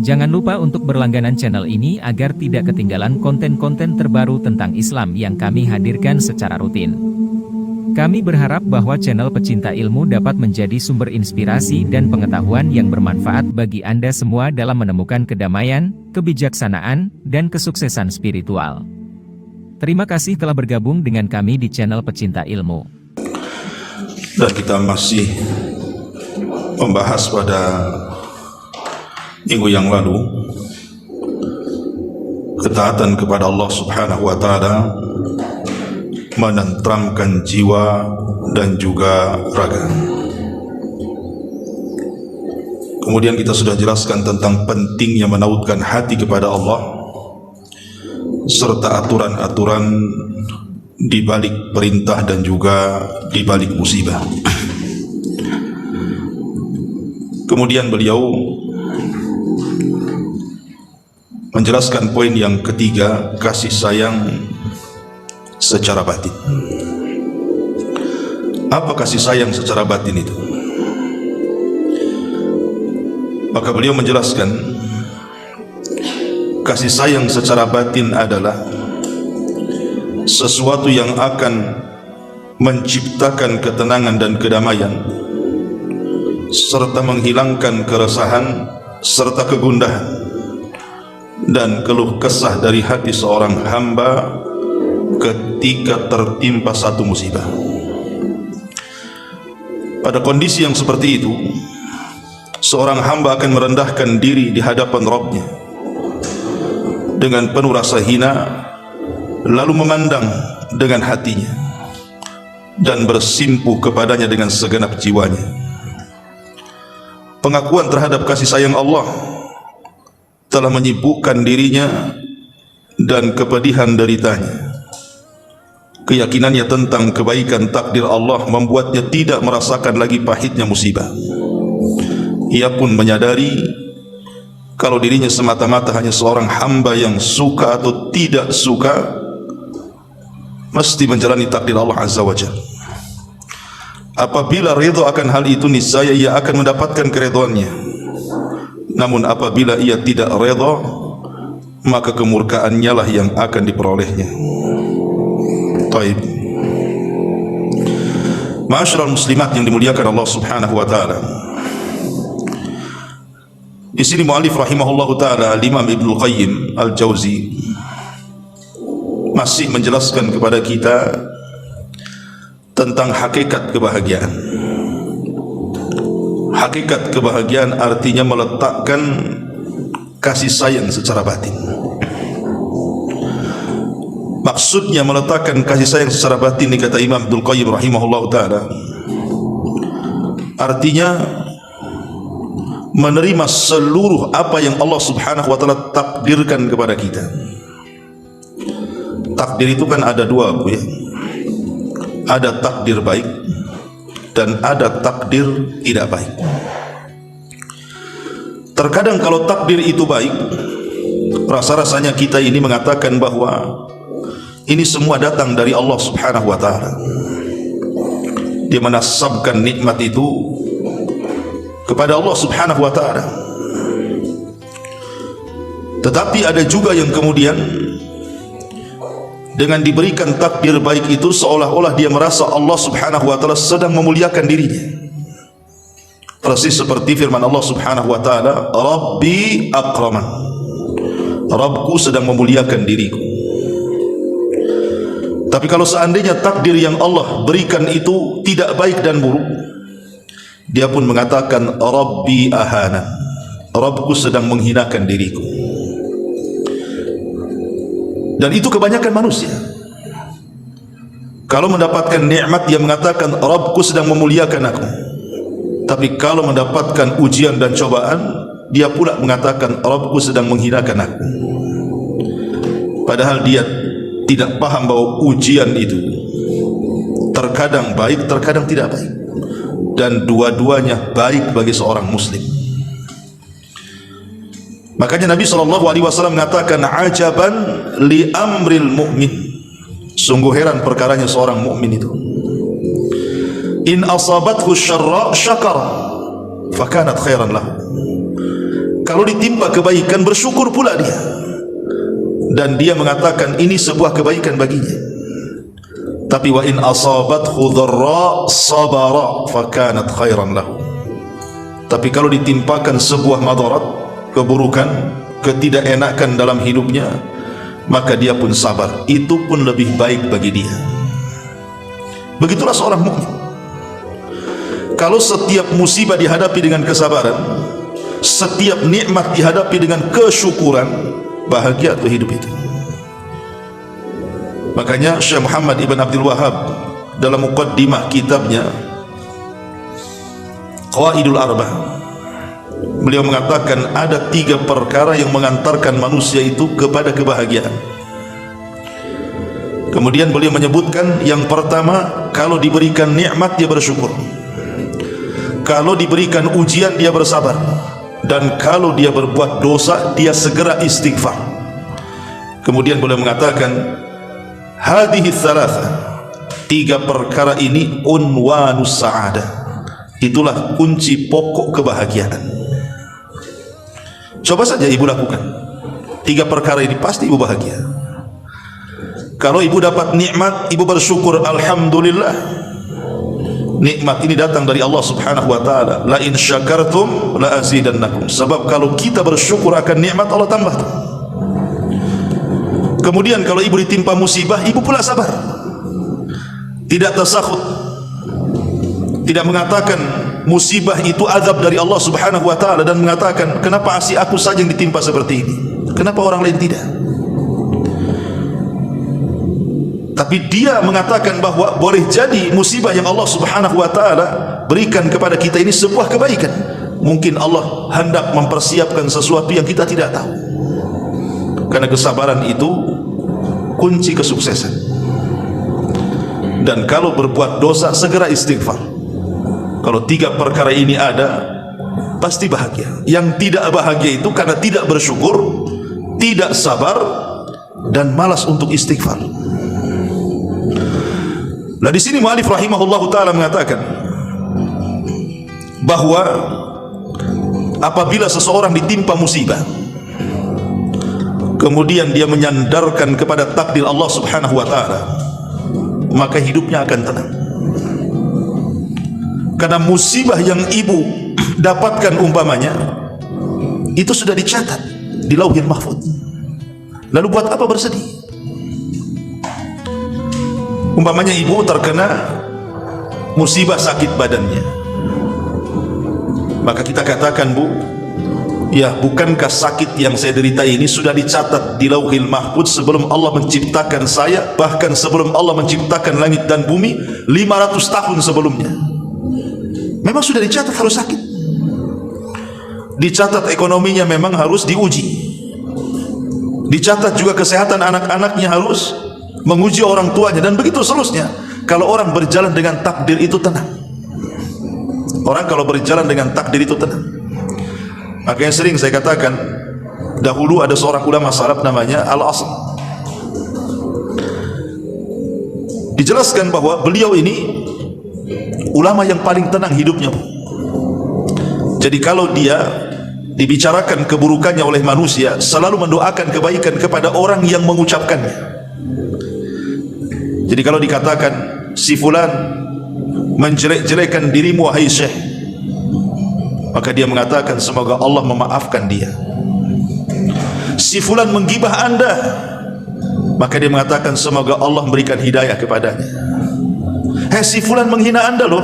Jangan lupa untuk berlangganan channel ini agar tidak ketinggalan konten-konten terbaru tentang Islam yang kami hadirkan secara rutin. Kami berharap bahwa channel Pecinta Ilmu dapat menjadi sumber inspirasi dan pengetahuan yang bermanfaat bagi Anda semua dalam menemukan kedamaian, kebijaksanaan, dan kesuksesan spiritual. Terima kasih telah bergabung dengan kami di channel Pecinta Ilmu. Dan kita masih membahas pada minggu yang lalu ketaatan kepada Allah Subhanahu wa Ta'ala menenteramkan jiwa dan juga raga. Kemudian kita sudah jelaskan tentang pentingnya menautkan hati kepada Allah serta aturan-aturan di balik perintah dan juga di balik musibah. Kemudian beliau menjelaskan poin yang ketiga, kasih sayang secara batin. Apa kasih sayang secara batin itu? Maka beliau menjelaskan kasih sayang secara batin adalah sesuatu yang akan menciptakan ketenangan dan kedamaian serta menghilangkan keresahan serta kegundahan dan keluh kesah dari hati seorang hamba ketika tertimpa satu musibah. Pada kondisi yang seperti itu, seorang hamba akan merendahkan diri di hadapan Rabb-Nya dengan penuh rasa hina, lalu memandang dengan hatinya dan bersimpuh kepadanya dengan segenap jiwanya. Pengakuan terhadap kasih sayang Allah telah menyibukkan dirinya dan kepedihan deritanya. Keyakinannya tentang kebaikan takdir Allah membuatnya tidak merasakan lagi pahitnya musibah. Ia pun menyadari kalau dirinya semata-mata hanya seorang hamba yang suka atau tidak suka mesti menjalani takdir Allah Azza wa Jalla. Apabila ridha akan hal itu, niscaya ia akan mendapatkan keridhaannya. Namun apabila ia tidak redha, maka kemurkaannya lah yang akan diperolehnya. Taib. Ma'asyiral muslimat yang dimuliakan Allah Subhanahu wa Ta'ala. Di sini mu'allif rahimahullahu ta'ala, Imam Ibnu Qayyim Al-Jauzi masih menjelaskan kepada kita tentang hakikat kebahagiaan. Hakikat kebahagiaan artinya meletakkan kasih sayang secara batin. Maksudnya meletakkan kasih sayang secara batin, ini kata Imam Ibnu Qayyim rahimahullah ta'ala, artinya menerima seluruh apa yang Allah Subhanahu wa ta'ala takdirkan kepada kita. Takdir itu kan ada dua, Bu, ya. Ada takdir baik dan ada takdir tidak baik. Terkadang kalau takdir itu baik, rasa-rasanya kita ini mengatakan bahwa ini semua datang dari Allah Subhanahu wa Ta'ala. Dia menasabkan nikmat itu kepada Allah Subhanahu wa Ta'ala. Tetapi ada juga yang kemudian dengan diberikan takdir baik itu seolah-olah dia merasa Allah Subhanahu wa Ta'ala sedang memuliakan dirinya. Persis seperti firman Allah Subhanahu wa Ta'ala, Rabbi akraman, Rabbku sedang memuliakan diriku. Tapi kalau seandainya takdir yang Allah berikan itu tidak baik dan buruk, dia pun mengatakan Rabbi ahana, Rabbku sedang menghinakan diriku. Dan itu kebanyakan manusia. Kalau mendapatkan nikmat, dia mengatakan Rabbku sedang memuliakan aku. Tapi kalau mendapatkan ujian dan cobaan, dia pula mengatakan Rabbku sedang menghinakan aku. Padahal dia tidak paham bahwa ujian itu terkadang baik, terkadang tidak baik, dan dua-duanya baik bagi seorang muslim. Makanya Nabi SAW mengatakan, ajaban li amril mu'min, sungguh heran perkaranya seorang mukmin itu. In asabathu syarra syakara fakanat khairan lahu. kalau ditimpa kebaikan bersyukur pula dia, dan dia mengatakan ini sebuah kebaikan baginya. Tapi wa in asabathu dharra sabara fakanat khairan lahu. Tapi kalau ditimpakan sebuah madarat, keburukan, ketidakenakan dalam hidupnya, maka dia pun sabar, itu pun lebih baik bagi dia. Begitulah seorang mukmin. Kalau setiap musibah dihadapi dengan kesabaran, setiap nikmat dihadapi dengan kesyukuran, bahagia tuh hidup itu. Makanya Syekh Muhammad Ibn Abdul Wahhab dalam muqaddimah kitabnya Qawaidul Arba'ah, beliau mengatakan ada 3 perkara yang mengantarkan manusia itu kepada kebahagiaan. Kemudian beliau menyebutkan yang pertama, kalau diberikan nikmat dia bersyukur, kalau diberikan ujian dia bersabar, dan kalau dia berbuat dosa dia segera istighfar. Kemudian beliau mengatakan hadhihi thalatha, 3 perkara ini unwanus sa'adah, itulah kunci pokok kebahagiaan. Coba saja ibu lakukan 3 perkara ini, pasti ibu bahagia. Kalau ibu dapat nikmat, ibu bersyukur, alhamdulillah, nikmat ini datang dari Allah Subhanahu wa taala. La in syakartum la azidannakum. Sebab kalau kita bersyukur akan nikmat, Allah tambah. Kemudian kalau ibu ditimpa musibah, ibu pula sabar, tidak tersakhut, tidak mengatakan musibah itu azab dari Allah Subhanahu wa taala dan mengatakan kenapa asih aku saja yang ditimpa seperti ini, kenapa orang lain tidak. Tapi dia mengatakan bahwa boleh jadi musibah yang Allah Subhanahu wa taala berikan kepada kita ini sebuah kebaikan. Mungkin Allah hendak mempersiapkan sesuatu yang kita tidak tahu. Karena kesabaran itu kunci kesuksesan. Dan kalau berbuat dosa segera istighfar. Kalau 3 perkara ini ada, pasti bahagia. Yang tidak bahagia itu karena tidak bersyukur, tidak sabar, dan malas untuk istighfar. Nah, di sini mu'alif rahimahullahu ta'ala mengatakan bahwa apabila seseorang ditimpa musibah, kemudian dia menyandarkan kepada takdir Allah Subhanahu wa ta'ala, maka hidupnya akan tenang. Karena musibah yang ibu dapatkan umpamanya itu sudah dicatat di Lauhil Mahfuz. Lalu buat apa bersedih? Umpamanya ibu terkena musibah sakit badannya, maka kita katakan, bu, ya bukankah sakit yang saya derita ini sudah dicatat di Lauhil Mahfuz sebelum Allah menciptakan saya, bahkan sebelum Allah menciptakan langit dan bumi 500 tahun sebelumnya. Memang sudah dicatat harus sakit, dicatat ekonominya memang harus diuji, dicatat juga kesehatan anak-anaknya harus menguji orang tuanya, dan begitu seterusnya. Kalau orang berjalan dengan takdir itu tenang. Orang kalau berjalan dengan takdir itu tenang. Makanya sering saya katakan, dahulu ada seorang ulama salaf namanya Al-Asl. Dijelaskan bahwa beliau ini ulama yang paling tenang hidupnya. Jadi kalau dia dibicarakan keburukannya oleh manusia, selalu mendoakan kebaikan kepada orang yang mengucapkannya. Jadi kalau dikatakan si fulan menjelek-jelekan dirimu wahai syekh, maka dia mengatakan semoga Allah memaafkan dia. Si fulan menggibah anda, maka dia mengatakan semoga Allah memberikan hidayah kepadanya. Si fulan menghina anda loh,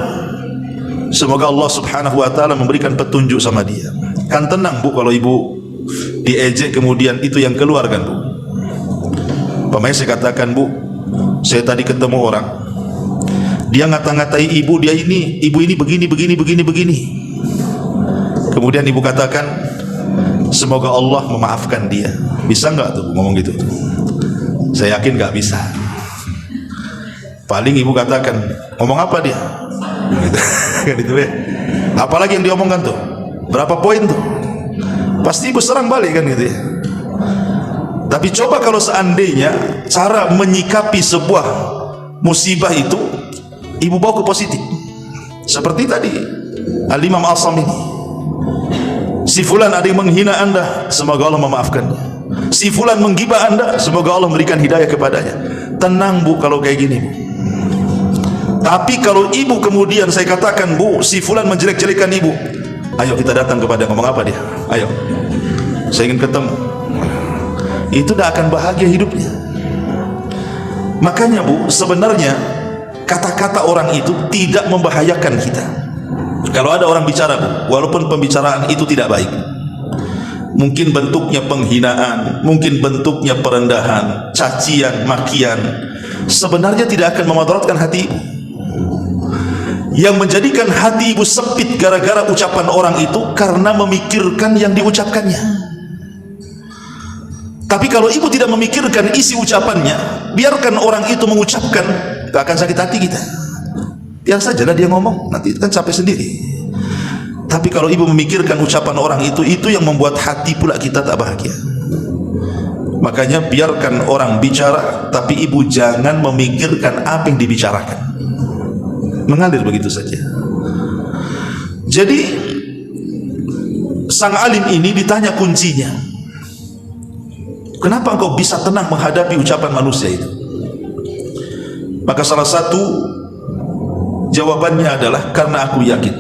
semoga Allah Subhanahu wa ta'ala memberikan petunjuk sama dia. Kan tenang, bu, kalau ibu diejek kemudian itu yang keluar, kan, bu. Pemain saya katakan, bu, saya tadi ketemu orang, dia ngata-ngatai ibu, dia ini, ibu ini begini. Kemudian ibu katakan semoga Allah memaafkan dia. Bisa nggak tuh ngomong gitu? Saya yakin nggak bisa. Paling ibu katakan, ngomong apa dia? Gitu ya. Apalagi yang diomongkan tuh, berapa poin tuh? Pasti ibu serang balik, kan, gitu ya. Tapi coba kalau seandainya cara menyikapi sebuah musibah itu ibu bawa ke positif, seperti tadi Al-Imam Asam ini, Si fulan ada yang menghina anda, semoga Allah memaafkannya. Si fulan menggibah anda, semoga Allah memberikan hidayah kepadanya. Tenang bu kalau kayak gini bu. Tapi kalau ibu kemudian saya katakan, bu, si fulan menjelek-jelekan ibu, ayo kita datang kepada, ngomong apa dia? Ayo, saya ingin ketemu. Itu tidak akan bahagia hidupnya. Makanya bu, sebenarnya kata-kata orang itu tidak membahayakan kita. Kalau ada orang bicara bu, walaupun pembicaraan itu tidak baik, mungkin bentuknya penghinaan, mungkin bentuknya perendahan, cacian, makian, sebenarnya tidak akan memudaratkan hati ibu. Yang menjadikan hati ibu sempit gara-gara ucapan orang itu karena memikirkan yang diucapkannya. Tapi kalau ibu tidak memikirkan isi ucapannya, biarkan orang itu mengucapkan, tak akan sakit hati kita. Biar sajalah dia ngomong, nanti kan capek sendiri. Tapi kalau ibu memikirkan ucapan orang itu yang membuat hati pula kita tak bahagia. Makanya biarkan orang bicara, tapi ibu jangan memikirkan apa yang dibicarakan. Mengalir begitu saja. Jadi sang alim ini ditanya kuncinya, kenapa engkau bisa tenang menghadapi ucapan manusia itu? Maka salah satu jawabannya adalah karena aku yakin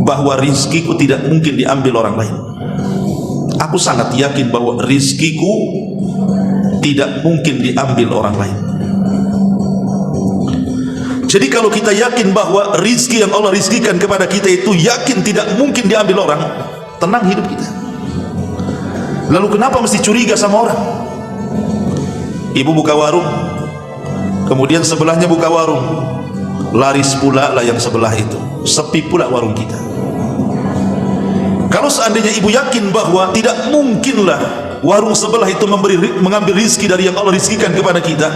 bahwa rizkiku tidak mungkin diambil orang lain. Aku sangat yakin bahwa rizkiku tidak mungkin diambil orang lain. Jadi kalau kita yakin bahwa rizki yang Allah rizkikan kepada kita itu yakin tidak mungkin diambil orang, tenang hidup kita. Lalu kenapa mesti curiga sama orang? Ibu buka warung, kemudian sebelahnya buka warung, laris pula lah yang sebelah itu, sepi pula warung kita. Kalau seandainya ibu yakin bahwa tidak mungkinlah warung sebelah itu mengambil rizki dari yang Allah rizkikan kepada kita,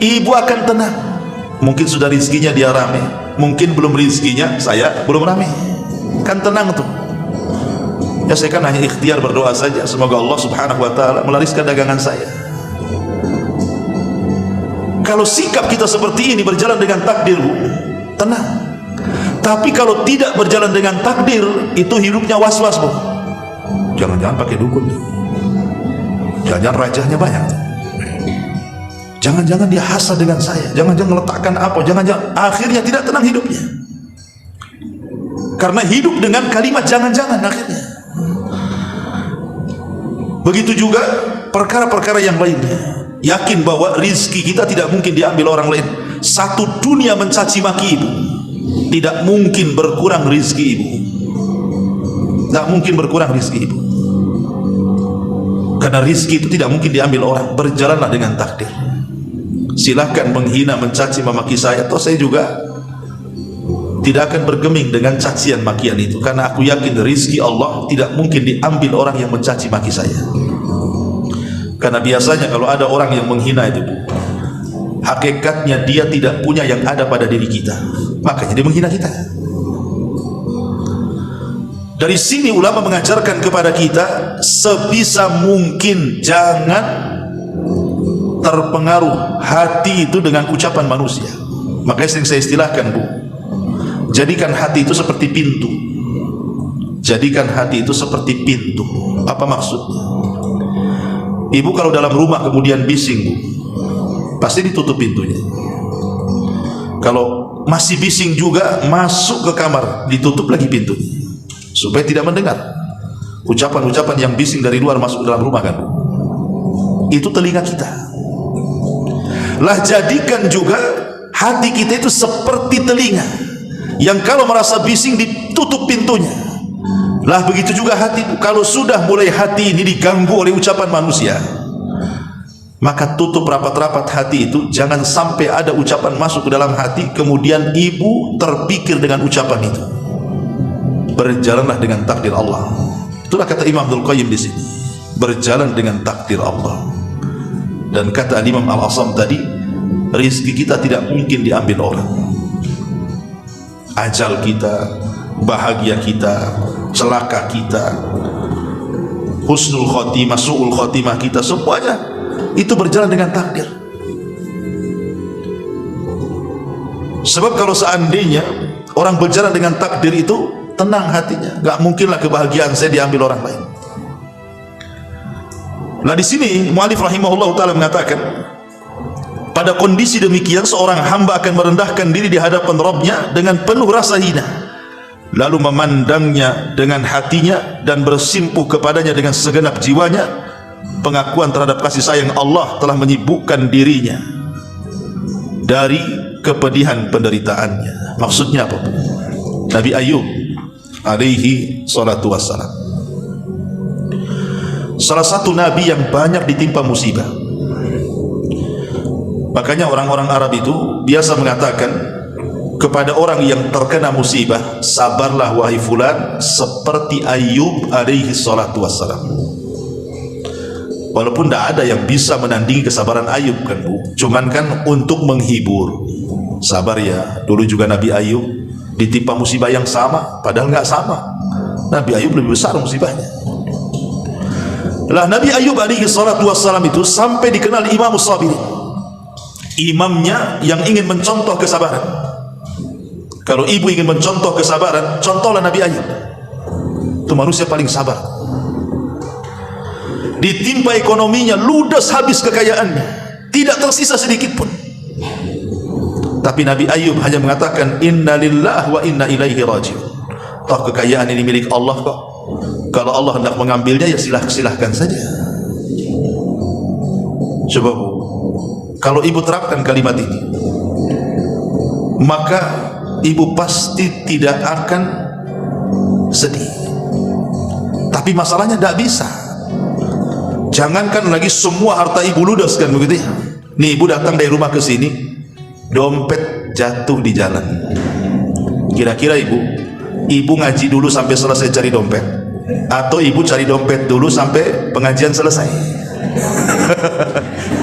ibu akan tenang. Mungkin sudah rizkinya dia rame, mungkin belum rizkinya saya belum rame, kan tenang tuh. Ya saya kan hanya ikhtiar berdoa saja, semoga Allah subhanahu wa ta'ala melariskan dagangan saya. Kalau sikap kita seperti ini berjalan dengan takdir bu, tenang. Tapi kalau tidak berjalan dengan takdir, itu hidupnya was-was bu. Jangan-jangan pakai dukun, jangan-jangan rajahnya banyak, jangan-jangan dia hasad dengan saya, jangan-jangan meletakkan apa, jangan-jangan, akhirnya tidak tenang hidupnya. Karena hidup dengan kalimat jangan-jangan akhirnya. Begitu juga perkara-perkara yang lainnya. Yakin bahwa rizki kita tidak mungkin diambil orang lain. Satu dunia mencaci maki ibu, tidak mungkin berkurang rizki ibu. Tidak mungkin berkurang rizki ibu. Karena rizki itu tidak mungkin diambil orang. Berjalanlah dengan takdir. Silahkan menghina, mencaci, memaki saya, atau saya juga tidak akan bergeming dengan cacian makian itu, karena aku yakin rizki Allah tidak mungkin diambil orang yang mencaci maki saya. Karena biasanya kalau ada orang yang menghina itu, hakikatnya dia tidak punya yang ada pada diri kita, makanya dia menghina kita. Dari sini ulama mengajarkan kepada kita sebisa mungkin jangan terpengaruh hati itu dengan ucapan manusia. Makanya sering saya istilahkan bu, jadikan hati itu seperti pintu. Jadikan hati itu seperti pintu. Apa maksudnya? Ibu kalau dalam rumah kemudian bising bu, pasti ditutup pintunya. Kalau masih bising juga, masuk ke kamar, ditutup lagi pintunya, supaya tidak mendengar ucapan-ucapan yang bising dari luar masuk ke dalam rumah kan. Itu telinga kita. Lah jadikan juga hati kita itu seperti telinga yang kalau merasa bising ditutup pintunya. Lah begitu juga hati, kalau sudah mulai hati ini diganggu oleh ucapan manusia, maka tutup rapat-rapat hati itu. Jangan sampai ada ucapan masuk ke dalam hati kemudian ibu terpikir dengan ucapan itu. Berjalanlah dengan takdir Allah. Itulah kata Imam Abdul Qayyim di sini, berjalan dengan takdir Allah. Dan kata Imam Al-Asam tadi, rizki kita tidak mungkin diambil orang. Ajal kita, bahagia kita, celaka kita, husnul khotimah, su'ul khotimah kita, semuanya itu berjalan dengan takdir. Sebab kalau seandainya orang berjalan dengan takdir itu, tenang hatinya. Gak mungkinlah kebahagiaan saya diambil orang lain. Nah di sini mu'allif rahimahullah ta'ala mengatakan, pada kondisi demikian seorang hamba akan merendahkan diri di hadapan Rabbnya dengan penuh rasa hina, lalu memandangnya dengan hatinya dan bersimpuh kepadanya dengan segenap jiwanya. Pengakuan terhadap kasih sayang Allah telah menyibukkan dirinya dari kepedihan penderitaannya. Maksudnya apa? Nabi Ayub alaihi salatu wassalam, salah satu nabi yang banyak ditimpa musibah. Makanya orang-orang Arab itu biasa mengatakan kepada orang yang terkena musibah, sabarlah wahai fulan seperti Ayub alaihi salatu wassalam. Walaupun tidak ada yang bisa menandingi kesabaran Ayub kan Bu, cuman kan untuk menghibur. Sabar ya, dulu juga Nabi Ayub ditimpa musibah yang sama, padahal nggak sama. Nabi Ayub lebih besar musibahnya. Lah Nabi Ayub alaihi salatu wassalam itu sampai dikenal Imam Sabirin, imamnya yang ingin mencontoh kesabaran. Kalau ibu ingin mencontoh kesabaran, contohlah Nabi Ayub. Itu manusia paling sabar. Ditimpa ekonominya, ludes habis kekayaannya, tidak tersisa sedikit pun. Tapi Nabi Ayub hanya mengatakan inna lillahi wa inna ilaihi raji'un. Toh kekayaan ini milik Allah kok. Kalau Allah hendak mengambilnya ya silahkan saja. Coba Bu, kalau ibu terapkan kalimat ini, maka ibu pasti tidak akan sedih. Tapi masalahnya tidak bisa. Jangankan lagi semua harta ibu ludes kan begitu ya. Nih ibu datang dari rumah ke sini, dompet jatuh di jalan. Kira-kira ibu ngaji dulu sampai selesai cari dompet, atau ibu cari dompet dulu sampai pengajian selesai?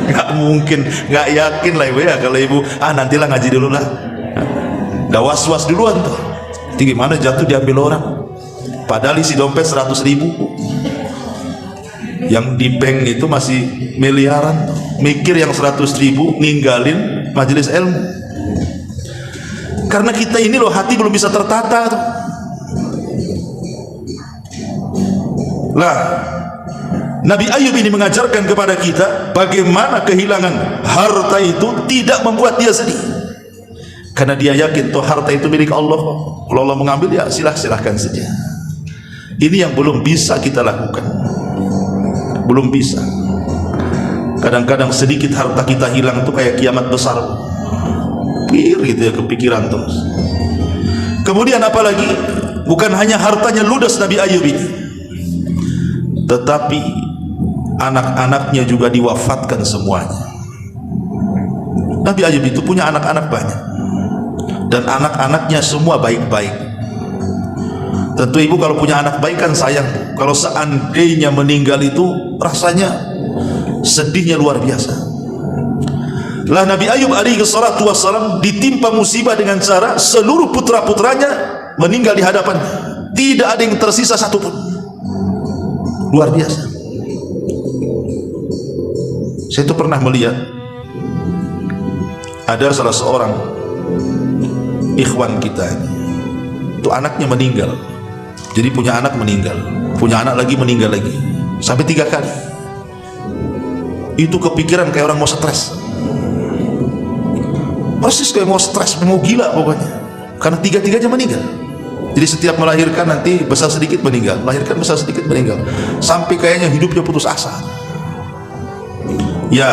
Nggak mungkin, nggak yakin lah ibu ya kalau ibu nantilah ngaji dulu lah. Dah was-was duluan tuh. Tinggi mana jatuh diambil orang. Padahal isi dompet 100.000. Yang di bank itu masih miliaran. Mikir yang 100.000 ninggalin majelis ilmu. Karena kita ini loh hati belum bisa tertata tuh. Lah Nabi Ayub ini mengajarkan kepada kita bagaimana kehilangan harta itu tidak membuat dia sedih, karena dia yakin toh harta itu milik Allah. Kalau Allah mengambil ya silahkan saja. Ini yang belum bisa kita lakukan, belum bisa. Kadang-kadang sedikit harta kita hilang tuh kayak kiamat besar, gitu ya, kepikiran terus. Kemudian apalagi, bukan hanya hartanya ludes Nabi Ayub ini, tetapi anak-anaknya juga diwafatkan semuanya. Nabi Ayub itu punya anak-anak banyak, dan anak-anaknya semua baik-baik. Tentu ibu kalau punya anak baik kan sayang. Kalau seandainya meninggal itu rasanya sedihnya luar biasa. Lah Nabi Ayub alaihi salatu wassalam ditimpa musibah dengan cara seluruh putra-putranya meninggal di hadapannya. Tidak ada yang tersisa satupun. Luar biasa. Saya itu pernah melihat ada salah seorang ikhwan kita ini, itu anaknya meninggal. Jadi punya anak meninggal, punya anak lagi meninggal lagi, sampai 3 kali. Itu kepikiran kayak orang mau stres, persis kayak mau stres, mau gila pokoknya, karena 3-tiganya meninggal. Jadi setiap melahirkan nanti besar sedikit meninggal, melahirkan besar sedikit meninggal, sampai kayaknya hidupnya putus asa. Ya,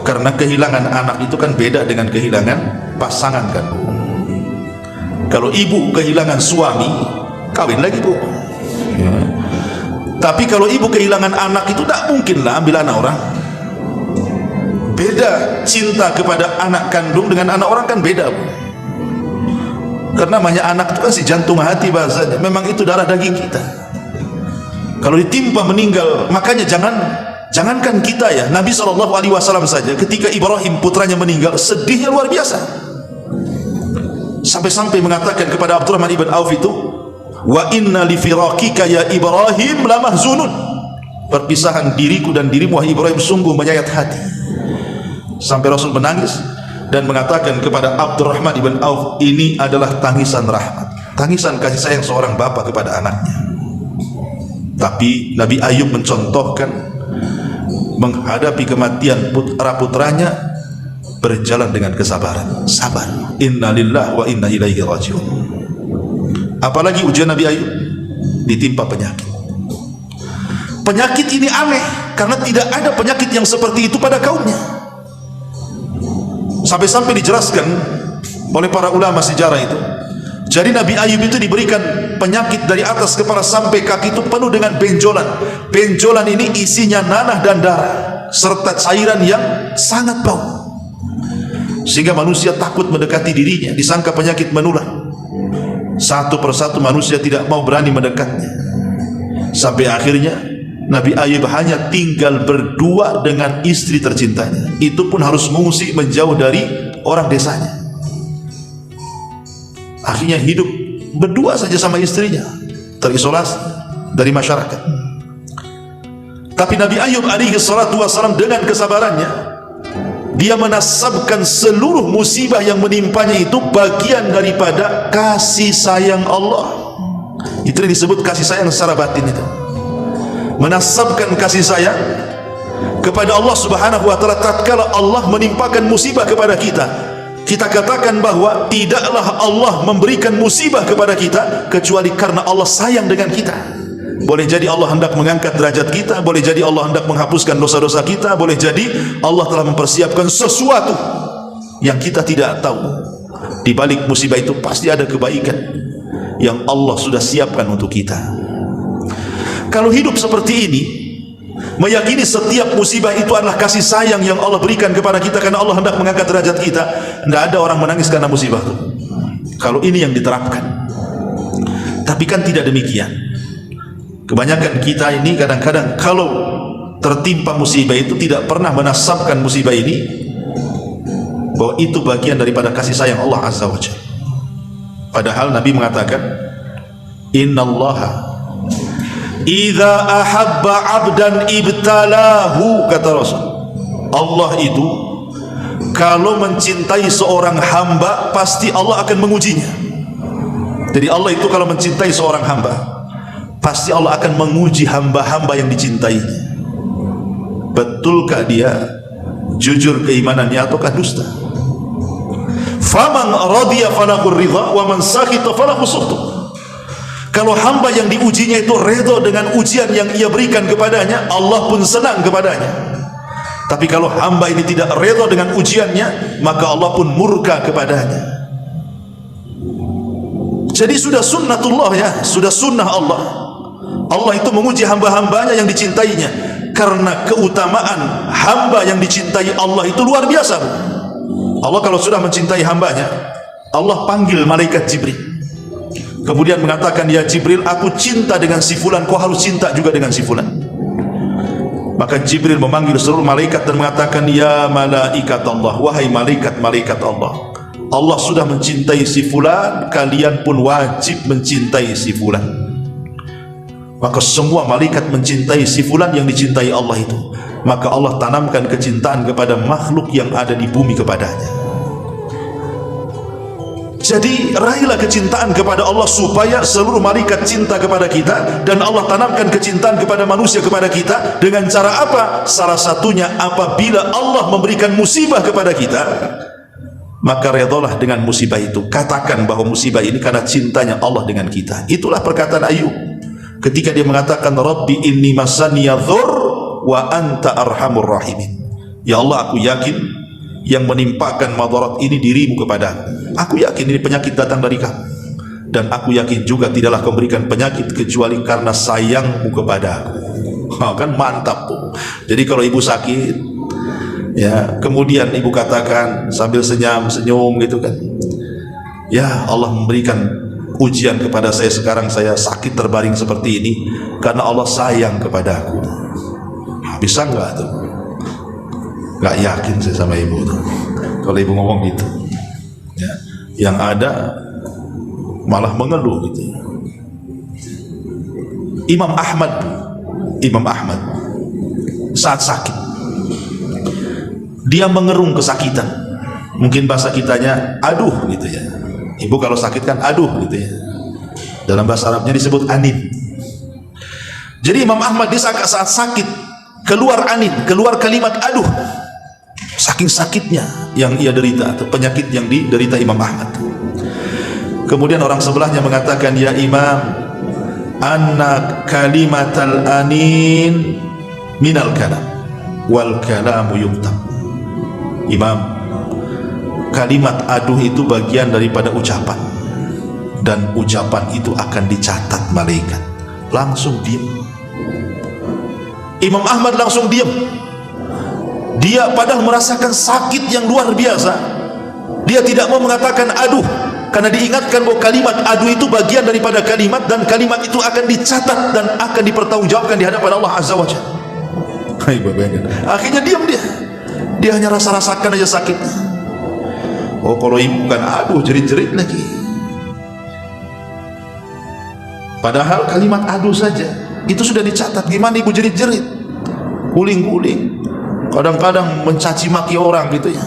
karena kehilangan anak itu kan beda dengan kehilangan pasangan kan. Kalau ibu kehilangan suami, kawin lagi Bu ya. Tapi kalau ibu kehilangan anak itu tak mungkin lah ambil anak orang. Beda cinta kepada anak kandung dengan anak orang kan beda Bu. Karena namanya anak itu kan si jantung hati bahasanya, memang itu darah daging kita. Kalau ditimpa meninggal, makanya jangankan kita ya, Nabi SAW saja ketika Ibrahim putranya meninggal, sedihnya luar biasa. Sampai-sampai mengatakan kepada Abdurrahman ibn Auf itu, wa inna li firaqika ya Ibrahim lamahzunun. Perpisahan diriku dan dirimu wahai Ibrahim sungguh menyayat hati. Sampai Rasul menangis dan mengatakan kepada Abdurrahman ibn Auf, ini adalah tangisan rahmat. tangisan kasih sayang seorang bapak kepada anaknya. Tapi Nabi Ayub mencontohkan menghadapi kematian putra-putranya berjalan dengan kesabaran, sabar. Inna lillahi wa inna ilaihi rajiun. Apalagi ujian Nabi Ayub ditimpa penyakit. Penyakit ini aneh karena tidak ada penyakit yang seperti itu pada kaumnya. Sampai-sampai dijelaskan oleh para ulama sejarah itu. Jadi Nabi Ayub itu diberikan penyakit dari atas kepala sampai kaki itu penuh dengan benjolan. Benjolan ini isinya nanah dan darah serta cairan yang sangat bau, sehingga manusia takut mendekati dirinya, disangka penyakit menular. Satu persatu manusia tidak mau berani mendekatnya. Sampai akhirnya Nabi Ayub hanya tinggal berdua dengan istri tercintanya. Itu pun harus mengungsi menjauh dari orang desanya. Akhirnya hidup berdua saja sama istrinya, terisolasi dari masyarakat. Tapi Nabi Ayub alaihi salatu wassalam dengan kesabarannya, dia menasabkan seluruh musibah yang menimpanya itu bagian daripada kasih sayang Allah. Itu yang disebut kasih sayang secara batin itu. Menasabkan kasih sayang kepada Allah subhanahu wa ta'ala tatkala Allah menimpakan musibah kepada kita. Kita katakan bahwa tidaklah Allah memberikan musibah kepada kita kecuali karena Allah sayang dengan kita. Boleh jadi Allah hendak mengangkat derajat kita, boleh jadi Allah hendak menghapuskan dosa-dosa kita, boleh jadi Allah telah mempersiapkan sesuatu yang kita tidak tahu. Di balik musibah itu pasti ada kebaikan yang Allah sudah siapkan untuk kita. Kalau hidup seperti ini, meyakini setiap musibah itu adalah kasih sayang yang Allah berikan kepada kita karena Allah hendak mengangkat derajat kita, tidak ada orang menangis karena musibah itu. Kalau ini yang diterapkan. Tapi kan tidak demikian. Kebanyakan kita ini kadang-kadang kalau tertimpa musibah itu tidak pernah menasabkan musibah ini bahwa itu bagian daripada kasih sayang Allah Azza wa Jalla. Padahal Nabi mengatakan, innallaha idza ahabba 'abdan ibtalahu, kata Rasul. Allah itu kalau mencintai seorang hamba pasti Allah akan mengujinya. Jadi Allah itu kalau mencintai seorang hamba pasti Allah akan menguji hamba-hamba yang dicintainya. Betulkah dia jujur keimanannya ataukah dusta? Faman radiya falahu ridha wa man sakhita falahu sukhtu. Kalau hamba yang diujinya itu redha dengan ujian yang ia berikan kepadanya, Allah pun senang kepadanya. Tapi kalau hamba ini tidak redha dengan ujiannya, maka Allah pun murka kepadanya. Jadi sudah sunnatullah ya, sudah sunnah Allah. Allah itu menguji hamba-hambanya yang dicintainya, karena keutamaan hamba yang dicintai Allah itu luar biasa. Allah kalau sudah mencintai hambanya, Allah panggil malaikat Jibril, kemudian mengatakan, ya Jibril, aku cinta dengan si fulan, kau harus cinta juga dengan si fulan. Maka Jibril memanggil seluruh malaikat dan mengatakan, ya malaikat Allah, wahai malaikat-malaikat Allah, Allah sudah mencintai si fulan, kalian pun wajib mencintai si fulan. Maka semua malaikat mencintai si fulan yang dicintai Allah itu. Maka Allah tanamkan kecintaan kepada makhluk yang ada di bumi kepadanya. Jadi raihlah kecintaan kepada Allah supaya seluruh malaikat cinta kepada kita, dan Allah tanamkan kecintaan kepada manusia kepada kita dengan cara apa? Salah satunya apabila Allah memberikan musibah kepada kita, maka redhalah dengan musibah itu. Katakan bahwa musibah ini karena cintanya Allah dengan kita. Itulah perkataan Ayub ketika dia mengatakan, Rabbi inni masaniya dhur wa anta arhamur rahimin. Ya Allah, aku yakin yang menimpakan madarat ini dirimu kepadaku. Aku yakin ini penyakit datang dari kamu, dan aku yakin juga tidaklah kau berikan penyakit kecuali karena sayangmu kepadaku. Kan mantap Bu. Jadi kalau ibu sakit, ya kemudian ibu katakan sambil senyum gitu kan, ya Allah memberikan ujian kepada saya sekarang, saya sakit terbaring seperti ini karena Allah sayang kepadaku. Bisa nggak tuh? Nggak yakin saya sama ibu tuh kalau ibu ngomong gitu ya. Yang ada malah mengeluh gitu. Imam Ahmad saat sakit dia mengerung kesakitan, mungkin bahasa kitanya aduh gitu ya. Ibu kalau sakit kan aduh gitu ya. Dalam bahasa Arabnya disebut anin. Jadi Imam Ahmad di saat sakit keluar anin, keluar kalimat aduh. Saking sakitnya yang ia derita, atau penyakit yang diderita Imam Ahmad. Kemudian orang sebelahnya mengatakan, ya Imam, anna kalimatal anin minal kalam wal kalamu yuktab. Imam, kalimat aduh itu bagian daripada ucapan, dan ucapan itu akan dicatat malaikat. Langsung diam. Imam Ahmad langsung diam. Dia padahal merasakan sakit yang luar biasa, dia tidak mau mengatakan aduh, karena diingatkan bahwa kalimat aduh itu bagian daripada kalimat, dan kalimat itu akan dicatat dan akan dipertanggungjawabkan di hadapan Allah Azza wa Jalla. Akhirnya diam dia hanya rasakan aja sakitnya. Oh, kalau ibu bukan aduh, jerit-jerit lagi. Padahal kalimat aduh saja itu sudah dicatat. Gimana ibu jerit-jerit, guling-guling, kadang-kadang mencaci maki orang gitu ya.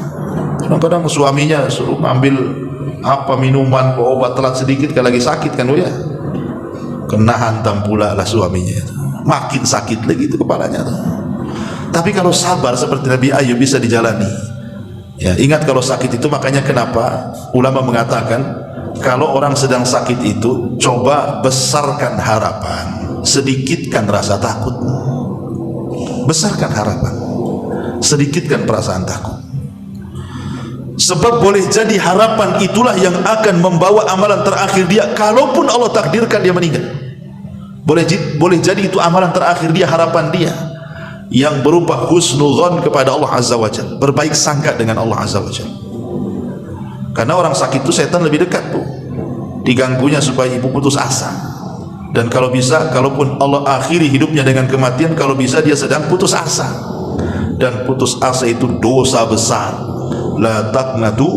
Kadang-kadang suaminya suruh ambil apa minuman, obat telat sedikit kalau lagi sakit kan, ya kena hantam pula lah suaminya, makin sakit lagi itu kepalanya tuh. Tapi kalau sabar seperti Nabi Ayub bisa dijalani. Ya, ingat kalau sakit itu, makanya kenapa ulama mengatakan kalau orang sedang sakit itu coba besarkan harapan, sedikitkan rasa takut. Besarkan harapan, sedikitkan perasaan takut. Sebab boleh jadi harapan itulah yang akan membawa amalan terakhir dia, kalaupun Allah takdirkan dia meninggal. Boleh jadi itu amalan terakhir dia, harapan dia, yang berupa husnuzon kepada Allah Azza wa Jalla, berbaik sangka dengan Allah Azza wa Jalla. Karena orang sakit itu setan lebih dekat tuh, diganggunya supaya ibu putus asa. Dan kalau bisa, kalaupun Allah akhiri hidupnya dengan kematian, kalau bisa dia sedang putus asa. Dan putus asa itu dosa besar. La taqnatu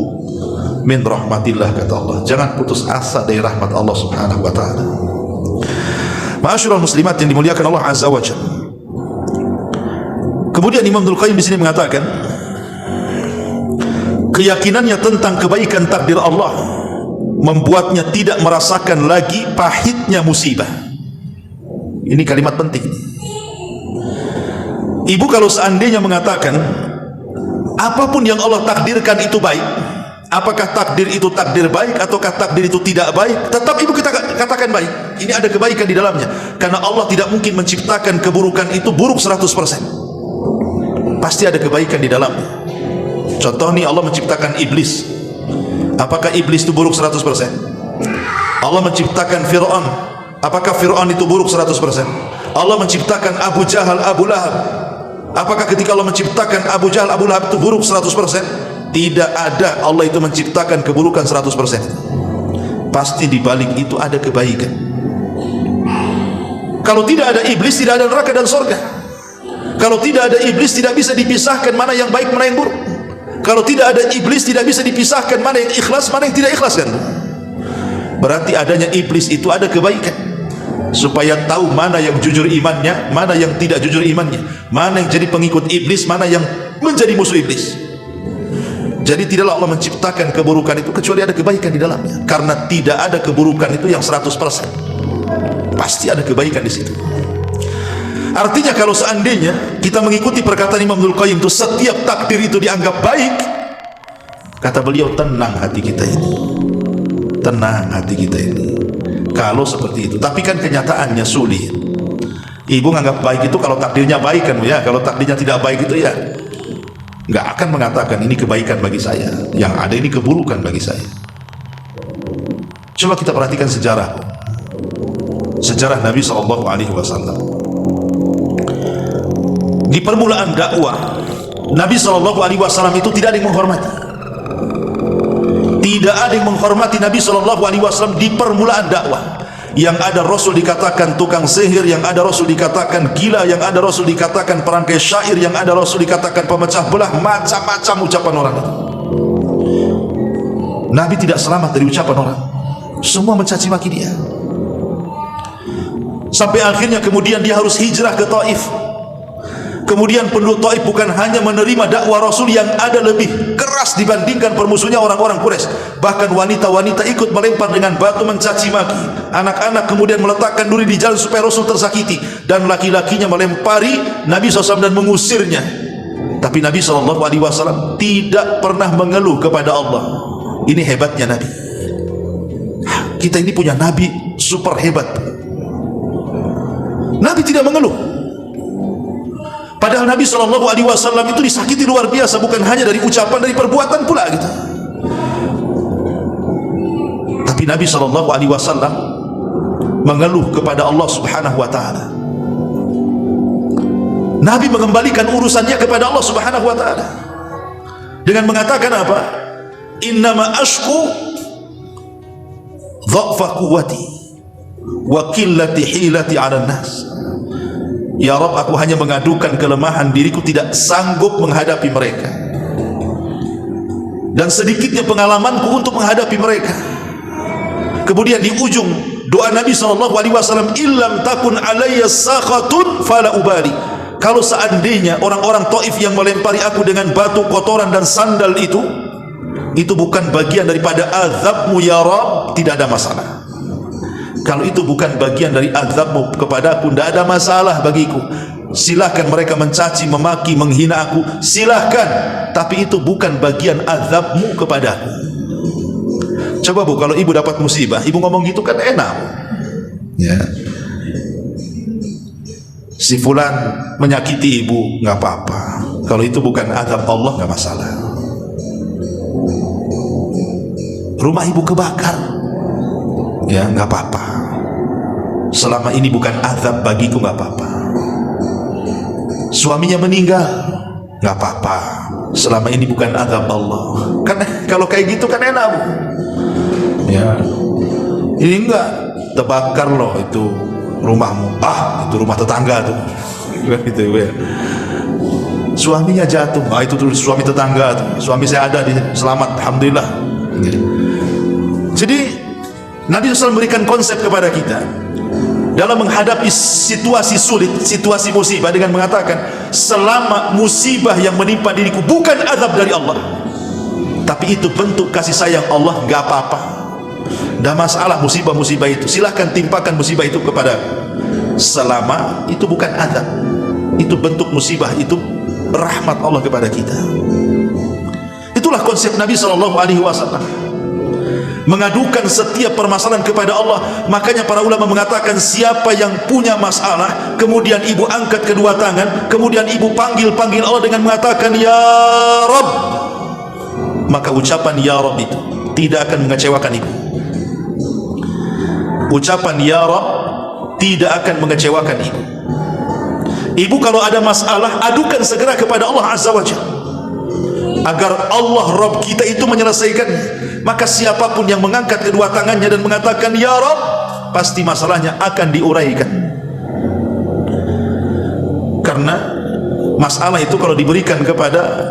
min rahmatillah, kata Allah. Jangan putus asa dari rahmat Allah Subhanahu wa taala. Ma'asyiral muslimat yang dimuliakan Allah Azza wa Jalla. Kemudian Imam Ibnu Qayyim di sini mengatakan, keyakinannya tentang kebaikan takdir Allah membuatnya tidak merasakan lagi pahitnya musibah. Ini kalimat penting. Ibu kalau seandainya mengatakan apapun yang Allah takdirkan itu baik, apakah takdir itu takdir baik ataukah takdir itu tidak baik, tetap ibu kita katakan baik. Ini ada kebaikan di dalamnya, karena Allah tidak mungkin menciptakan keburukan itu buruk 100%. Pasti ada kebaikan di dalamnya. Contoh nih, Allah menciptakan iblis. Apakah iblis itu buruk 100%? Allah menciptakan Fir'aun. Apakah Fir'aun itu buruk 100%? Allah menciptakan Abu Jahal, Abu Lahab. Apakah ketika Allah menciptakan Abu Jahal, Abu Lahab itu buruk 100%? Tidak ada. Allah itu menciptakan keburukan 100%. Pasti di balik itu ada kebaikan. Kalau tidak ada iblis, tidak ada neraka dan surga. Kalau tidak ada iblis, tidak bisa dipisahkan mana yang baik, mana yang buruk. Kalau tidak ada iblis, tidak bisa dipisahkan mana yang ikhlas, mana yang tidak ikhlas, kan? Berarti adanya iblis itu ada kebaikan, supaya tahu mana yang jujur imannya, mana yang tidak jujur imannya, mana yang jadi pengikut iblis, mana yang menjadi musuh iblis. Jadi tidaklah Allah menciptakan keburukan itu kecuali ada kebaikan di dalamnya, karena tidak ada keburukan itu yang 100%. Pasti ada kebaikan di situ. Artinya kalau seandainya kita mengikuti perkataan Imam Ibnu Qayyim itu, setiap takdir itu dianggap baik, kata beliau, tenang hati kita ini, tenang hati kita ini. Kalau seperti itu, tapi kan kenyataannya sulit. Ibu nganggap baik itu kalau takdirnya baik, kan ya. Kalau takdirnya tidak baik itu ya nggak akan mengatakan ini kebaikan bagi saya, yang ada ini keburukan bagi saya. Coba kita perhatikan sejarah Nabi SAW. Di permulaan dakwah Nabi SAW itu tidak ada yang menghormati. Tidak ada yang menghormati Nabi SAW di permulaan dakwah. Yang ada Rasul dikatakan tukang sihir, yang ada Rasul dikatakan gila, yang ada Rasul dikatakan perangkai syair, yang ada Rasul dikatakan pemecah belah, macam-macam ucapan orang. Nabi tidak selamat dari ucapan orang. Semua mencaci maki dia. Sampai akhirnya kemudian dia harus hijrah ke Taif. Kemudian penduduk Taif bukan hanya menerima dakwah Rasul yang ada lebih keras keras dibandingkan permusuhnya orang-orang Quraisy. Bahkan wanita-wanita ikut melempar dengan batu mencaci maki. Anak-anak kemudian meletakkan duri di jalan supaya Rasul tersakiti, dan laki-lakinya melempari Nabi SAW dan mengusirnya. Tapi Nabi SAW tidak pernah mengeluh kepada Allah. Ini hebatnya Nabi. Kita ini punya Nabi super hebat. Nabi tidak mengeluh. Padahal Nabi SAW itu disakiti luar biasa, bukan hanya dari ucapan, dari perbuatan pula gitu. Tapi Nabi SAW mengeluh kepada Allah Subhanahu wa taala. Nabi mengembalikan urusannya kepada Allah Subhanahu wa taala dengan mengatakan apa? Innama ashku dha'fa quwwati wa qillati hilati 'alan nas. Ya Rabb, aku hanya mengadukan kelemahan diriku, tidak sanggup menghadapi mereka, dan sedikitnya pengalamanku untuk menghadapi mereka. Kemudian di ujung doa Nabi SAW, illam takun alayya sakhatun fala ubali. Kalau seandainya orang-orang Taif yang melempari aku dengan batu, kotoran dan sandal itu bukan bagian daripada azabmu ya Rabb, tidak ada masalah. Kalau itu bukan bagian dari azabmu kepadaku, tidak ada masalah bagiku. Silahkan mereka mencaci, memaki, menghina aku, silahkan. Tapi itu bukan bagian azabmu kepadaku. Coba Bu, kalau ibu dapat musibah, ibu ngomong gitu kan enak ya. Si fulan menyakiti ibu, nggak apa-apa. Kalau itu bukan azab Allah, nggak masalah. Rumah ibu kebakar, ya nggak apa-apa. Selama ini bukan azab bagiku, nggak apa-apa. Suaminya meninggal, nggak apa-apa. Selama ini bukan azab Allah. Kan kalau kayak gitu kan enak Bu. Ya, ini enggak, terbakar loh itu rumahmu. Itu rumah tetangga tuh. Gitu ya. Suaminya jatuh, itu tuh suami tetangga tuh. Suami saya ada, di selamat, alhamdulillah. Jadi Nabi SAW memberikan konsep kepada kita dalam menghadapi situasi sulit, situasi musibah, dengan mengatakan, selama musibah yang menimpa diriku bukan azab dari Allah, tapi itu bentuk kasih sayang Allah, nggak apa-apa, nggak masalah musibah-musibah itu, silahkan timpakan musibah itu kepada, selama itu bukan azab, itu bentuk musibah, itu rahmat Allah kepada kita. Itulah konsep Nabi SAW, mengadukan setiap permasalahan kepada Allah. Makanya para ulama mengatakan, siapa yang punya masalah, kemudian ibu angkat kedua tangan, kemudian ibu panggil Allah dengan mengatakan ya Rabb, maka ucapan ya Rabb itu tidak akan mengecewakan ibu. Ucapan ya Rabb tidak akan mengecewakan ibu. Ibu kalau ada masalah, adukan segera kepada Allah Azza wa Jalla, agar Allah Rabb kita itu menyelesaikannya. Maka siapapun yang mengangkat kedua tangannya dan mengatakan ya Rabb, pasti masalahnya akan diuraikan. Karena masalah itu kalau diberikan kepada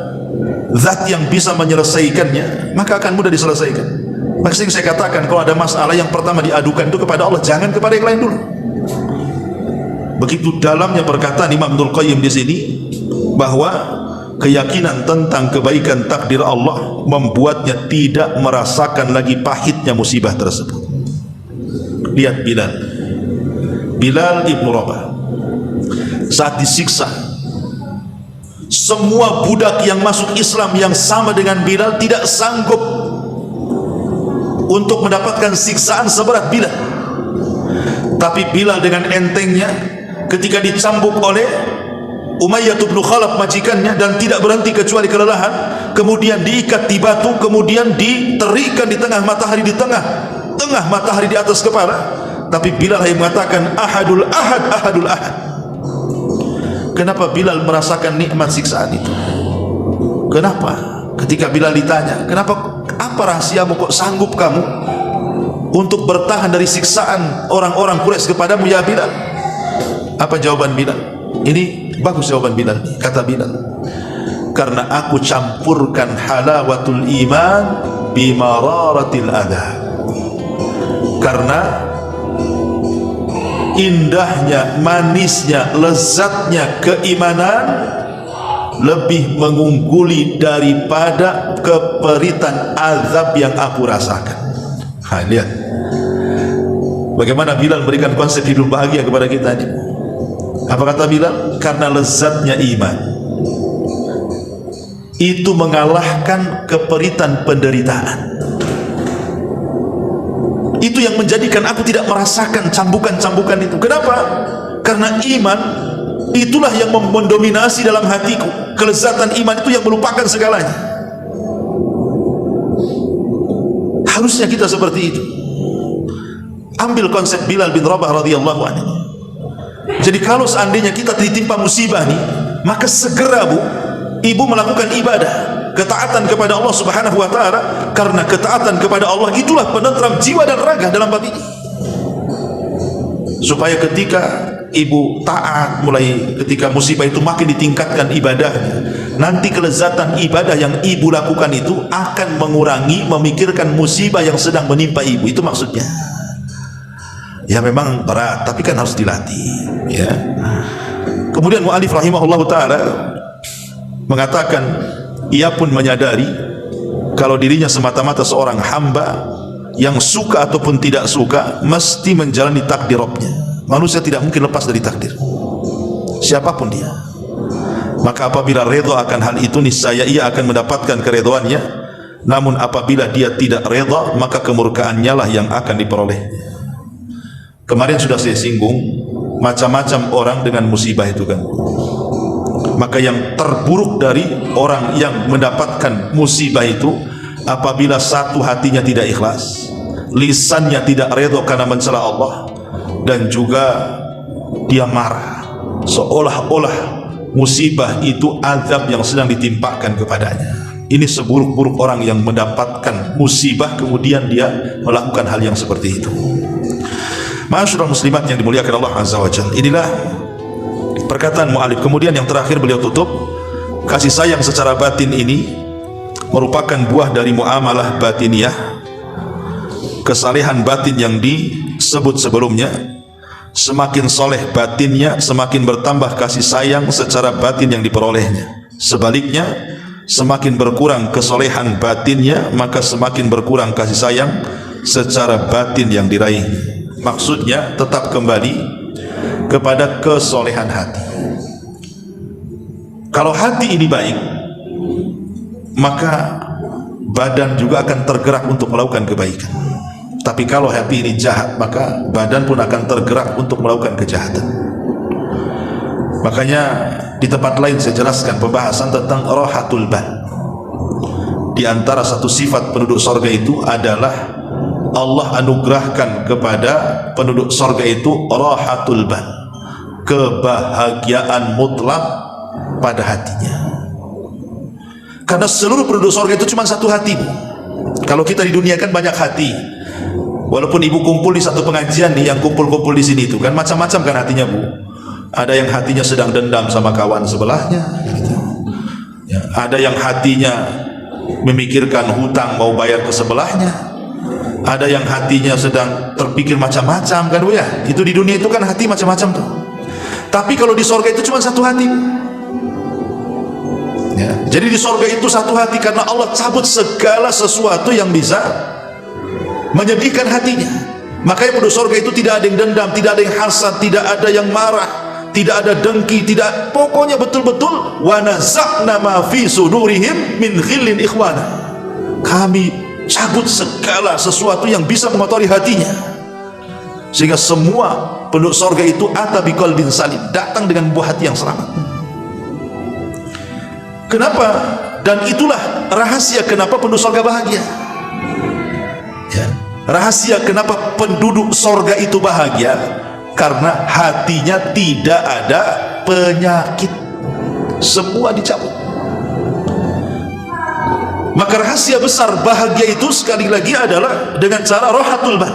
zat yang bisa menyelesaikannya, maka akan mudah diselesaikan. Maksudnya saya katakan, kalau ada masalah, yang pertama diadukan itu kepada Allah, jangan kepada yang lain dulu. Begitu dalamnya perkataan Imam Ibnul Qayyim di sini, bahwa keyakinan tentang kebaikan takdir Allah membuatnya tidak merasakan lagi pahitnya musibah tersebut. Lihat Bilal ibnu Rabah saat disiksa, semua budak yang masuk Islam yang sama dengan Bilal tidak sanggup untuk mendapatkan siksaan seberat Bilal. Tapi Bilal dengan entengnya, ketika dicambuk oleh Umayyah bin Khalaf majikannya, dan tidak berhenti kecuali kelelahan, kemudian diikat di batu, kemudian diterikan di tengah matahari, di tengah matahari di atas kepala. Tapi Bilal yang mengatakan ahadul ahad. Kenapa Bilal merasakan nikmat siksaan itu? Kenapa? Ketika Bilal ditanya, kenapa, apa rahasiamu, kok sanggup kamu untuk bertahan dari siksaan orang-orang Quraisy kepadamu ya Bilal? Apa jawaban Bilal? Ini bagus jawaban Bilal. Kata Bilal, karena aku campurkan halawatul iman bimararatil adha. Karena indahnya, manisnya, lezatnya keimanan lebih mengungguli daripada keperitan azab yang aku rasakan. Lihat bagaimana Bilal memberikan konsep hidup bahagia kepada kita ini. Apa kata Bilal? Karena lezatnya iman itu mengalahkan keperitan penderitaan. Itu yang menjadikan aku tidak merasakan cambukan-cambukan itu. Kenapa? Karena iman itulah yang mendominasi dalam hatiku. Kelezatan iman itu yang melupakan segalanya. Harusnya kita seperti itu. Ambil konsep Bilal bin Rabah radhiyallahu anhu. Jadi kalau seandainya kita ditimpa musibah nih, maka segera ibu melakukan ibadah, ketaatan kepada Allah Subhanahu wa taala, karena ketaatan kepada Allah itulah penentram jiwa dan raga dalam bab ini. Supaya ketika ibu taat, mulai ketika musibah itu makin ditingkatkan ibadahnya, nanti kelezatan ibadah yang ibu lakukan itu akan mengurangi memikirkan musibah yang sedang menimpa ibu. Itu maksudnya. Ya memang berat, tapi kan harus dilatih, ya. Kemudian mu'alif rahimahullahu ta'ala mengatakan, ia pun menyadari kalau dirinya semata-mata seorang hamba yang suka ataupun tidak suka mesti menjalani takdir Rabbnya. Manusia tidak mungkin lepas dari takdir, siapapun dia. Maka apabila redha akan hal itu, niscaya ia akan mendapatkan keredhaannya. Namun apabila dia tidak redha, maka kemurkaannya lah yang akan diperolehnya. Kemarin sudah saya singgung macam-macam orang dengan musibah itu kan. Maka yang terburuk dari orang yang mendapatkan musibah itu, apabila satu hatinya tidak ikhlas, lisannya tidak redha karena mencela Allah, dan juga dia marah seolah-olah musibah itu azab yang sedang ditimpakan kepadanya. Ini seburuk-buruk orang yang mendapatkan musibah kemudian dia melakukan hal yang seperti itu. Ma'asyiral muslimat yang dimuliakan Allah Azza wa Jalla, inilah perkataan mu'alif. Kemudian yang terakhir beliau tutup, kasih sayang secara batin ini merupakan buah dari muamalah batiniyah, kesalehan batin yang disebut sebelumnya. Semakin soleh batinnya, semakin bertambah kasih sayang secara batin yang diperolehnya. Sebaliknya, semakin berkurang kesolehan batinnya, maka semakin berkurang kasih sayang secara batin yang diraihnya. Maksudnya tetap kembali kepada kesolehan hati. Kalau hati ini baik, maka badan juga akan tergerak untuk melakukan kebaikan. Tapi kalau hati ini jahat, maka badan pun akan tergerak untuk melakukan kejahatan. Makanya di tempat lain saya jelaskan pembahasan tentang rahatul bal. Di antara satu sifat penduduk sorga itu adalah Allah anugerahkan kepada penduduk sorga itu rahatul bal, kebahagiaan mutlak pada hatinya. Karena seluruh penduduk sorga itu cuma satu hati. Kalau kita di dunia kan banyak hati. Walaupun ibu kumpul di satu pengajian nih, yang kumpul-kumpul di sini itu kan macam-macam kan hatinya bu. Ada yang hatinya sedang dendam sama kawan sebelahnya, gitu. Ya, ada yang hatinya memikirkan hutang mau bayar ke sebelahnya. Ada yang hatinya sedang terpikir macam-macam kan bu ya. Itu di dunia itu kan hati macam-macam tuh. Tapi kalau di sorga itu cuma satu hati. Ya, jadi di sorga itu satu hati karena Allah cabut segala sesuatu yang bisa menyedihkan hatinya. Makanya penduduk sorga itu tidak ada yang dendam, tidak ada yang hasad, tidak ada yang marah, tidak ada dengki, tidak, pokoknya betul-betul wa naza'na ma fi sudurihim min ghillin ikhwana. Kami cabut segala sesuatu yang bisa mengotori hatinya, sehingga semua penduduk sorga itu ata biqalbin salim, datang dengan buah hati yang selamat. Kenapa? Dan itulah rahasia kenapa penduduk sorga bahagia. Ya, rahasia kenapa penduduk sorga itu bahagia, karena hatinya tidak ada penyakit, semua dicabut. Maka rahasia besar bahagia itu sekali lagi adalah dengan cara rahatul bal.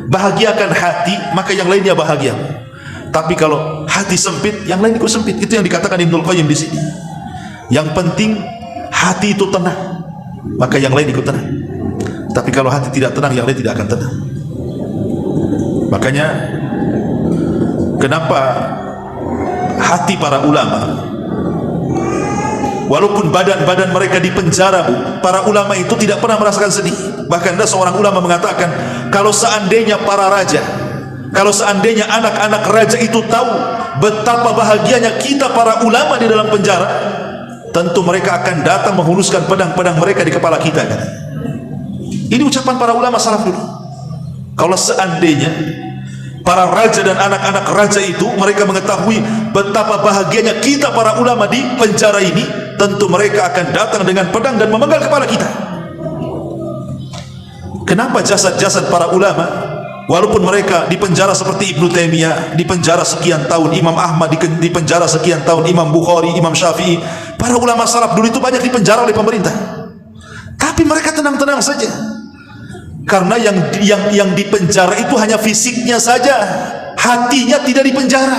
Bahagiakan hati, maka yang lainnya bahagia. Tapi kalau hati sempit, yang lain ikut sempit. Itu yang dikatakan Ibnul Qayyim di sini. Yang penting hati itu tenang, maka yang lain ikut tenang. Tapi kalau hati tidak tenang, yang lain tidak akan tenang. Makanya kenapa hati para ulama Walaupun badan-badan mereka di penjara, Bu, para ulama itu tidak pernah merasakan sedih. Bahkan ada seorang ulama mengatakan, kalau seandainya para raja, kalau seandainya anak-anak raja itu tahu betapa bahagianya kita para ulama di dalam penjara, tentu mereka akan datang menghunuskan pedang-pedang mereka di kepala kita. Ini ucapan para ulama salaf dulu. Kalau seandainya para raja dan anak-anak raja itu mereka mengetahui betapa bahagianya kita para ulama di penjara ini, tentu mereka akan datang dengan pedang dan memenggal kepala kita. Kenapa jasad-jasad para ulama, walaupun mereka di penjara seperti Ibnu Taimiyah, di penjara sekian tahun, Imam Ahmad di penjara sekian tahun, Imam Bukhari, Imam Syafi'i, para ulama salaf dulu itu banyak di penjara oleh pemerintah, tapi mereka tenang-tenang saja. Karena yang di penjara itu hanya fisiknya saja, hatinya tidak di penjara.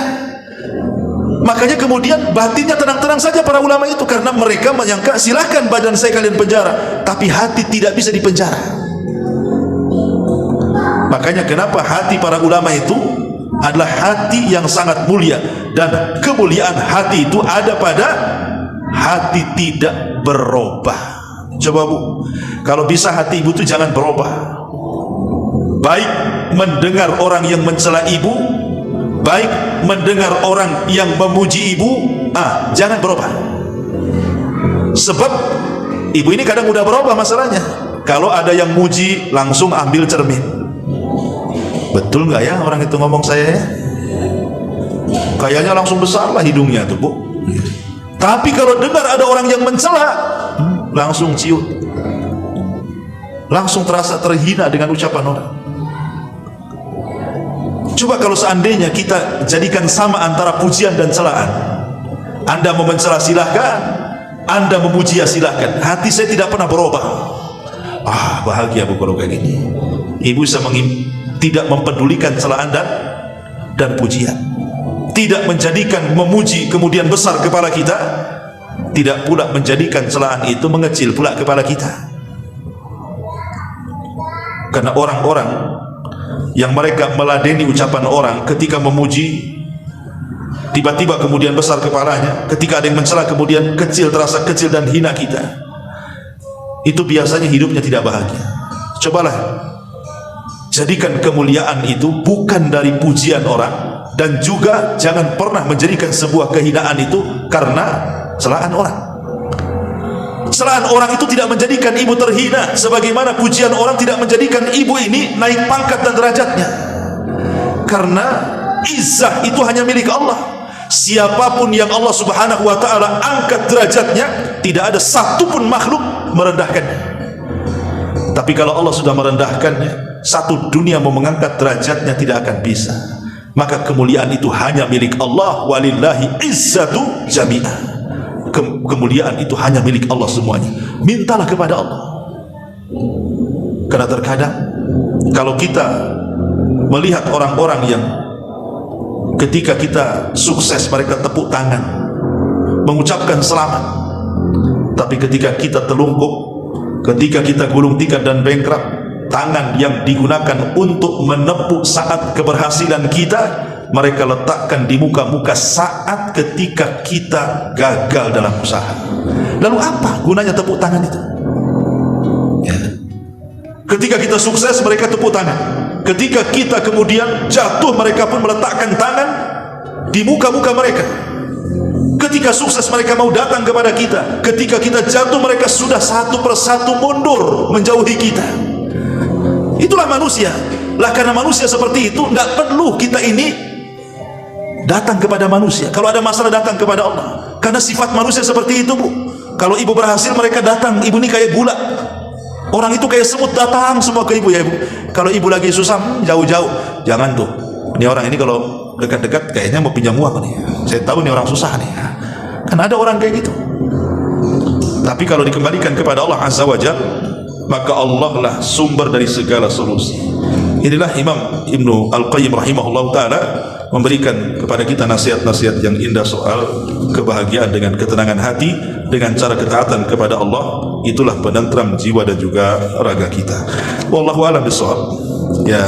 Makanya kemudian batinnya tenang-tenang saja para ulama itu, karena mereka menyangka silahkan badan saya kalian penjara, tapi hati tidak bisa dipenjara. Makanya kenapa hati para ulama itu adalah hati yang sangat mulia, dan kemuliaan hati itu ada pada hati tidak berubah. Coba Bu, kalau bisa hati ibu itu jangan berubah. Baik mendengar orang yang mencela ibu, baik mendengar orang yang memuji ibu, jangan berubah. Sebab ibu ini kadang udah berubah masalahnya. Kalau ada yang muji, langsung ambil cermin. Betul nggak ya orang itu ngomong saya ya? Kayaknya langsung besar lah hidungnya tuh Bu. Tapi kalau dengar ada orang yang mencela, langsung ciut, langsung terasa terhina dengan ucapan orang. Coba kalau seandainya kita jadikan sama antara pujian dan celaan. Anda mau mencela silahkan, Anda memuji ya silahkan. Hati saya tidak pernah berubah. Bahagia Bu kalau kayak gini. Ibu bisa tidak mempedulikan celaan dan pujian, tidak menjadikan memuji kemudian besar kepala kita, tidak pula menjadikan celaan itu mengecil pula kepala kita. Karena orang-orang yang mereka meladeni ucapan orang ketika memuji, tiba-tiba kemudian besar kepalanya, ketika ada yang mencela kemudian kecil, terasa kecil dan hina kita, itu biasanya hidupnya tidak bahagia. Cobalah jadikan kemuliaan itu bukan dari pujian orang, dan juga jangan pernah menjadikan sebuah kehinaan itu karena celaan orang. Celaan orang itu tidak menjadikan ibu terhina, sebagaimana pujian orang tidak menjadikan ibu ini naik pangkat dan derajatnya. Karena izzah itu hanya milik Allah. Siapapun yang Allah Subhanahu wa ta'ala angkat derajatnya, tidak ada satupun makhluk merendahkannya. Tapi kalau Allah sudah merendahkannya, satu dunia mau mengangkat derajatnya tidak akan bisa. Maka kemuliaan itu hanya milik Allah. Walillahi izzatu jami'ah. Kemuliaan itu hanya milik Allah semuanya. Mintalah kepada Allah. Karena terkadang kalau kita melihat orang-orang yang ketika kita sukses mereka tepuk tangan, mengucapkan selamat, tapi ketika kita telungkup, ketika kita gulung tikar dan bengkrak, tangan yang digunakan untuk menepuk saat keberhasilan kita, mereka letakkan di muka-muka saat ketika kita gagal dalam usaha. Lalu apa gunanya tepuk tangan itu? Ya. Ketika kita sukses mereka tepuk tangan, ketika kita kemudian jatuh mereka pun meletakkan tangan di muka-muka mereka. Ketika sukses mereka mau datang kepada kita, ketika kita jatuh mereka sudah satu persatu mundur menjauhi kita. Itulah manusia. Lah karena manusia seperti itu, nggak perlu kita ini datang kepada manusia. Kalau ada masalah datang kepada Allah. Karena sifat manusia seperti itu Bu. Kalau ibu berhasil mereka datang. Ibu ini kayak gula. Orang itu kayak semut datang semua ke ibu ya Bu. Kalau ibu lagi susah jauh-jauh. Jangan tuh. Ini orang ini kalau dekat-dekat kayaknya mau pinjam uang nih. Saya tahu nih orang susah nih. Kan ada orang kayak gitu. Tapi kalau dikembalikan kepada Allah Azza wa Jalla, maka Allah lah sumber dari segala solusi. Inilah Imam Ibnu Al-Qayyim rahimahullah ta'ala memberikan kepada kita nasihat-nasihat yang indah soal kebahagiaan dengan ketenangan hati, dengan cara ketaatan kepada Allah. Itulah penentram jiwa dan juga raga kita. Wallahu a'lam bishawab. Ya.